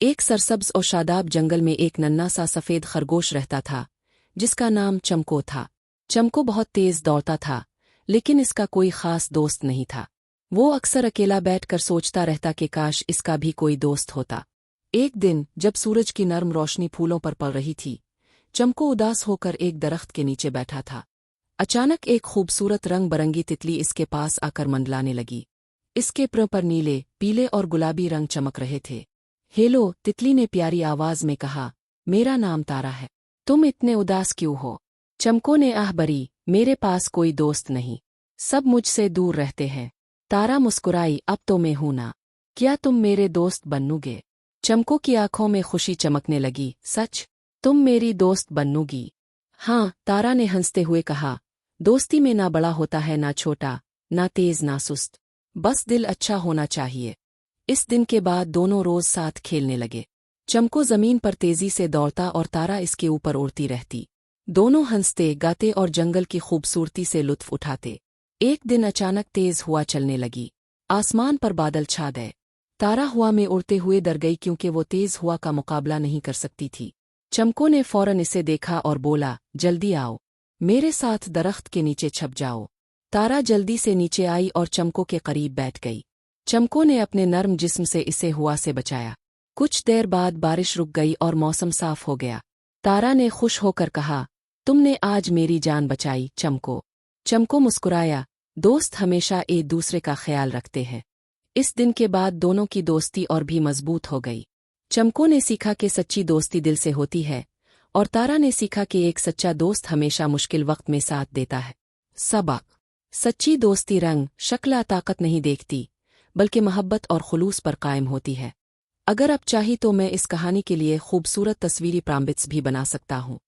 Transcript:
ایک सरसब्ज और शादाब जंगल में एक नन्हा सा सफ़ेद खरगोश रहता था जिसका नाम चमको था। चमको बहुत तेज दौड़ता था, लेकिन इसका कोई खास दोस्त नहीं था। वो अक्सर अकेला बैठकर सोचता रहता कि काश इसका भी कोई दोस्त होता। एक दिन जब सूरज की नर्म रोशनी फूलों पर पड़ रही थी, चमको उदास होकर एक दरख्त के नीचे बैठा था। अचानक एक खूबसूरत रंग बरंगी तितली इसके पास आकर मंडलाने लगी। इसके प्र पर नीले, पीले और गुलाबी रंग चमक रहे थे। हेलो, तितली ने प्यारी आवाज में कहा, मेरा नाम तारा है। तुम इतने उदास क्यों हो? चमको ने आह भरी, मेरे पास कोई दोस्त नहीं, सब मुझसे दूर रहते हैं। तारा मुस्कुराई, अब तो मैं हूं ना, क्या तुम मेरे दोस्त बनोगे? चमको की आंखों में खुशी चमकने लगी, सच? तुम मेरी दोस्त बनोगी? हाँ, तारा ने हंसते हुए कहा, दोस्ती में ना बड़ा होता है ना छोटा, ना तेज ना सुस्त, बस दिल अच्छा होना चाहिए। इस दिन के बाद दोनों रोज साथ खेलने लगे। चमको जमीन पर तेजी से दौड़ता और तारा इसके ऊपर उड़ती रहती। दोनों हंसते गाते और जंगल की खूबसूरती से लुत्फ उठाते। एक दिन अचानक तेज हुआ चलने लगी। आसमान पर बादल छा गए। तारा हुआ में उड़ते हुए डर गई क्योंकि वो तेज हुआ का मुकाबला नहीं कर सकती थी। चमको ने फौरन इसे देखा और बोला, जल्दी आओ, मेरे साथ दरख्त के नीचे छप जाओ। तारा जल्दी से नीचे आई और चमको के करीब बैठ गई। चमको ने अपने नर्म जिस्म से इसे हुआ से बचाया। कुछ देर बाद बारिश रुक गई और मौसम साफ हो गया। तारा ने खुश होकर कहा, तुमने आज मेरी जान बचाई चमको। चमको मुस्कुराया, दोस्त हमेशा एक दूसरे का ख्याल रखते हैं। इस दिन के बाद दोनों की दोस्ती और भी मजबूत हो गई। चमको ने सीखा कि सच्ची दोस्ती दिल से होती है, और तारा ने सीखा कि एक सच्चा दोस्त हमेशा मुश्किल वक्त में साथ देता है। सबक: सच्ची दोस्ती रंग, शक्ल, ताकत नहीं देखती, बल्कि मोहब्बत और खुलूस पर कायम होती है। अगर आप चाही तो मैं इस कहानी के लिए खूबसूरत तस्वीरी प्राम्बिट्स भी बना सकता हूँ।